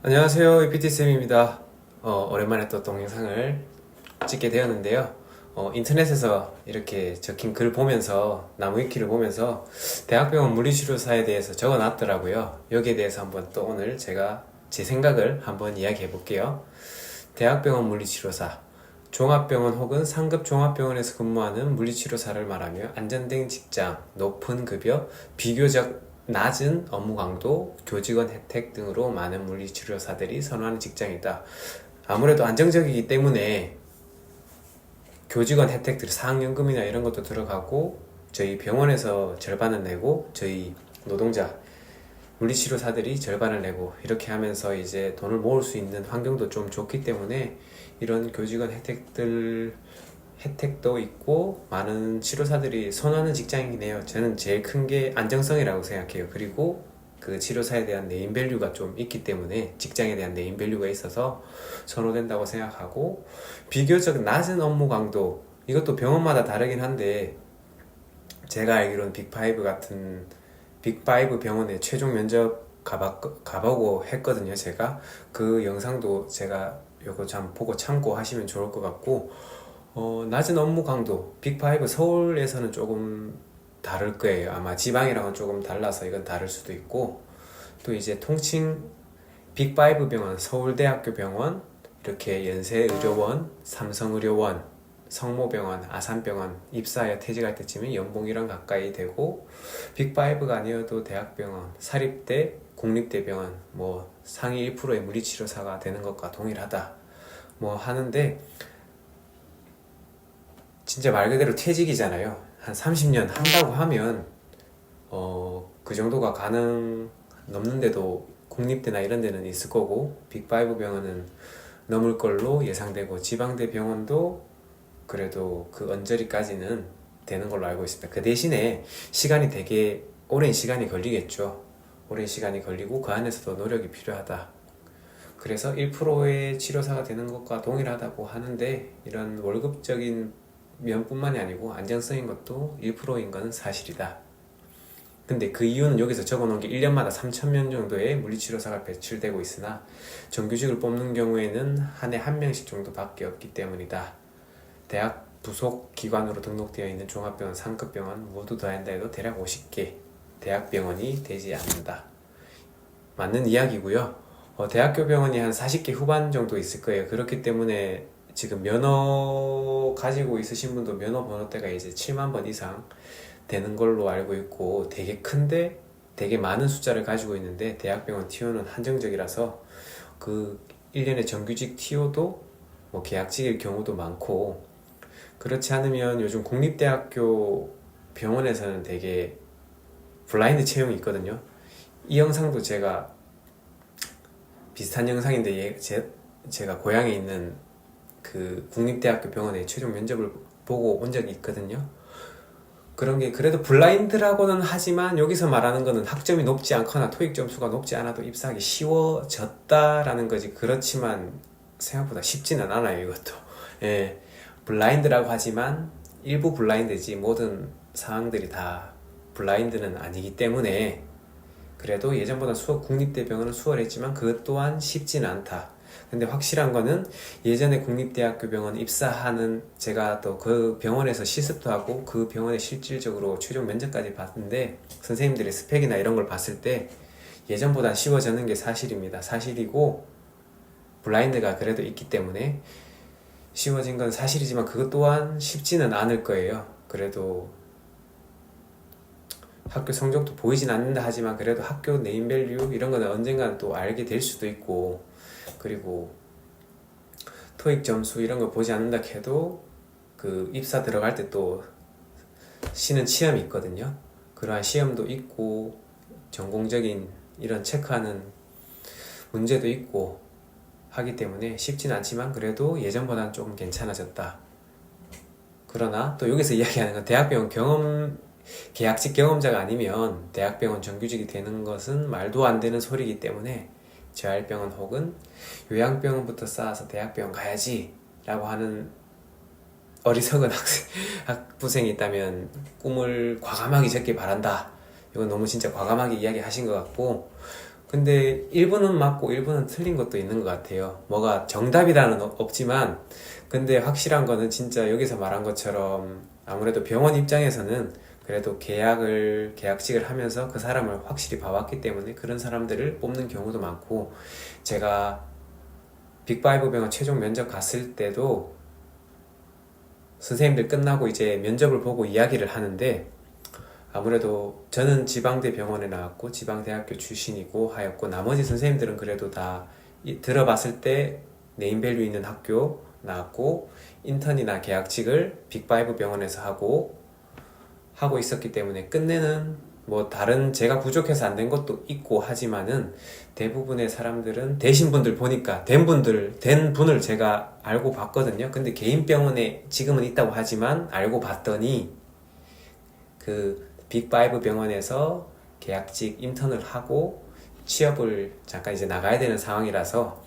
안녕하세요, EPT쌤입니다. 오랜만에 또 동영상을 찍게 되었는데요. 인터넷에서 이렇게 적힌 글 보면서, 나무위키를 보면서 대학병원 물리치료사에 대해서 적어 놨더라고요. 여기에 대해서 한번 또 오늘 제가 제 생각을 한번 이야기해 볼게요. 대학병원 물리치료사, 종합병원 혹은 상급 종합병원에서 근무하는 물리치료사를 말하며 안정된 직장, 높은 급여, 비교적 낮은 업무 강도, 교직원 혜택 등으로 많은 물리치료사들이 선호하는 직장이다. 아무래도 안정적이기 때문에 교직원 혜택들, 사학연금이나 이런 것도 들어가고, 저희 병원에서 절반을 내고, 저희 노동자, 물리치료사들이 절반을 내고, 이렇게 하면서 이제 돈을 모을 수 있는 환경도 좀 좋기 때문에 이런 교직원 혜택도 있고 많은 치료사들이 선호하는 직장이긴 해요. 저는 제일 큰 게 안정성이라고 생각해요. 그리고 그 치료사에 대한 네임밸류가 좀 있기 때문에, 직장에 대한 네임밸류가 있어서 선호된다고 생각하고, 비교적 낮은 업무 강도, 이것도 병원마다 다르긴 한데 제가 알기로는 빅5 병원에 최종 면접 가보고 했거든요. 제가 그 영상도 제가 요거 좀 보고 참고하시면 좋을 것 같고, 낮은 업무 강도, 빅5 서울에서는 조금 다를 거예요. 아마 지방이랑은 조금 달라서 이건 다를 수도 있고, 또 이제 통칭 빅5 병원, 서울대학교 병원, 이렇게 연세의료원, 삼성의료원, 성모병원, 아산병원 입사하여 퇴직할 때쯤에 연봉이랑 가까이 되고, 빅5가 아니어도 대학병원, 사립대, 공립대병원, 뭐 상위 1%의 물리치료사가 되는 것과 동일하다 뭐 하는데, 진짜 말 그대로 퇴직이잖아요. 한 30년 한다고 하면 그 정도가 넘는데도 국립대나 이런 데는 있을 거고, 빅5 병원은 넘을 걸로 예상되고, 지방대 병원도 그래도 그 언저리까지는 되는 걸로 알고 있습니다. 그 대신에 시간이 되게 오랜 시간이 걸리겠죠. 오랜 시간이 걸리고 그 안에서도 노력이 필요하다. 그래서 1%의 치료사가 되는 것과 동일하다고 하는데, 이런 월급적인 면뿐만이 아니고 안정성인 것도 1%인 건 사실이다. 근데 그 이유는 여기서 적어놓은 게 1년마다 3,000명 정도의 물리치료사가 배출되고 있으나 정규직을 뽑는 경우에는 한 해 한 명씩 정도밖에 없기 때문이다. 대학 부속 기관으로 등록되어 있는 종합병원, 상급병원 모두 더한다 해도 대략 50개 대학병원이 되지 않는다. 맞는 이야기고요. 대학교 병원이 한 40개 후반 정도 있을 거예요. 그렇기 때문에 지금 면허 가지고 있으신 분도 면허 번호대가 이제 7만 번 이상 되는 걸로 알고 있고, 되게 큰데 되게 많은 숫자를 가지고 있는데, 대학병원 TO는 한정적이라서 그 1년에 정규직 TO도 뭐 계약직일 경우도 많고, 그렇지 않으면 요즘 공립대학교 병원에서는 되게 블라인드 채용이 있거든요. 이 영상도 제가 비슷한 영상인데, 제가 고향에 있는 그 국립대학교 병원에 최종 면접을 보고 온 적이 있거든요. 그런 게 그래도 블라인드라고는 하지만, 여기서 말하는 거는 학점이 높지 않거나 토익 점수가 높지 않아도 입사하기 쉬워졌다라는 거지. 그렇지만 생각보다 쉽지는 않아요, 이것도. 예, 블라인드라고 하지만 일부 블라인드지 모든 상황들이 다 블라인드는 아니기 때문에, 그래도 예전보다 국립대병원은 수월했지만 그것 또한 쉽지는 않다. 근데 확실한 거는, 예전에 국립대학교 병원 입사하는, 제가 또 그 병원에서 실습도 하고 그 병원에 실질적으로 최종 면접까지 봤는데, 선생님들의 스펙이나 이런 걸 봤을 때 예전보다 쉬워졌는 게 사실입니다. 사실이고, 블라인드가 그래도 있기 때문에 쉬워진 건 사실이지만 그것 또한 쉽지는 않을 거예요. 그래도 학교 성적도 보이진 않는다 하지만, 그래도 학교 네임밸류 이런 거는 언젠가는 또 알게 될 수도 있고, 그리고 토익 점수 이런 거 보지 않는다 해도 그 입사 들어갈 때 또 쉬는 시험이 있거든요. 그러한 시험도 있고, 전공적인 이런 체크하는 문제도 있고 하기 때문에 쉽진 않지만 그래도 예전보다는 조금 괜찮아졌다. 그러나 또 여기서 이야기하는 건, 대학병원 계약직 경험자가 아니면 대학병원 정규직이 되는 것은 말도 안 되는 소리이기 때문에, 재활병원 혹은 요양병원부터 쌓아서 대학병원 가야지 라고 하는 어리석은 학부생이 있다면 꿈을 과감하게 접길 바란다. 이건 너무 진짜 과감하게 이야기 하신 것 같고, 근데 일부는 맞고 일부는 틀린 것도 있는 것 같아요. 뭐가 정답이라는 없지만, 근데 확실한 거는 진짜 여기서 말한 것처럼 아무래도 병원 입장에서는 그래도 계약직을 하면서 그 사람을 확실히 봐왔기 때문에 그런 사람들을 뽑는 경우도 많고, 제가 빅5 병원 최종 면접 갔을 때도 선생님들 끝나고 이제 면접을 보고 이야기를 하는데, 아무래도 저는 지방대 병원에 나왔고 지방대학교 출신이고 하였고, 나머지 선생님들은 그래도 다 들어봤을 때 네임밸류 있는 학교 나왔고 인턴이나 계약직을 빅5 병원에서 하고 있었기 때문에 끝내는, 뭐 다른 제가 부족해서 안 된 것도 있고 하지만은 대부분의 사람들은 되신 분들 보니까 된 분을 제가 알고 봤거든요. 근데 개인 병원에 지금은 있다고 하지만 알고 봤더니 그 빅5 병원에서 계약직 인턴을 하고 취업을 잠깐 이제 나가야 되는 상황이라서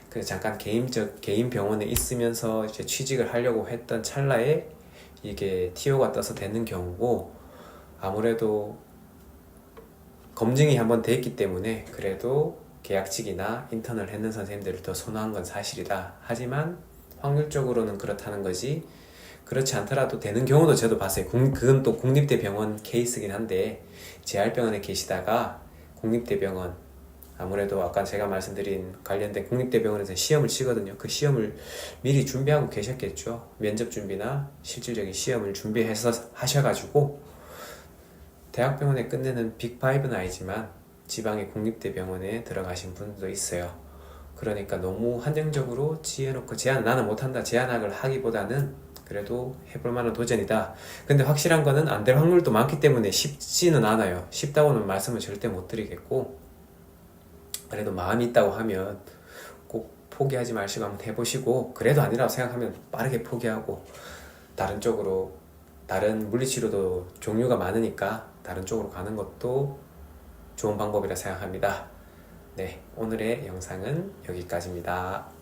그 잠깐 개인 병원에 있으면서 이제 취직을 하려고 했던 찰나에 이게 TO가 떠서 되는 경우고, 아무래도 검증이 한번 돼 있기 때문에 그래도 계약직이나 인턴을 했는 선생님들을 더 선호한 건 사실이다. 하지만 확률적으로는 그렇다는 거지, 그렇지 않더라도 되는 경우도 저도 봤어요. 그건 또 국립대 병원 케이스긴 한데, 재활병원에 계시다가 국립대 병원, 아무래도 아까 제가 말씀드린 관련된 국립대 병원에서 시험을 치거든요. 그 시험을 미리 준비하고 계셨겠죠. 면접 준비나 실질적인 시험을 준비해서 하셔가지고 대학병원에 끝내는 빅5는 아니지만 지방의 국립대 병원에 들어가신 분도 있어요. 그러니까 너무 한정적으로 지어놓고 나는 못한다 제안학을 하기보다는 그래도 해볼 만한 도전이다. 근데 확실한 거는 안 될 확률도 많기 때문에 쉽지는 않아요. 쉽다고는 말씀을 절대 못 드리겠고, 그래도 마음이 있다고 하면 꼭 포기하지 마시고 한번 해보시고, 그래도 아니라고 생각하면 빠르게 포기하고 다른 물리치료도 종류가 많으니까 다른 쪽으로 가는 것도 좋은 방법이라 생각합니다. 네, 오늘의 영상은 여기까지입니다.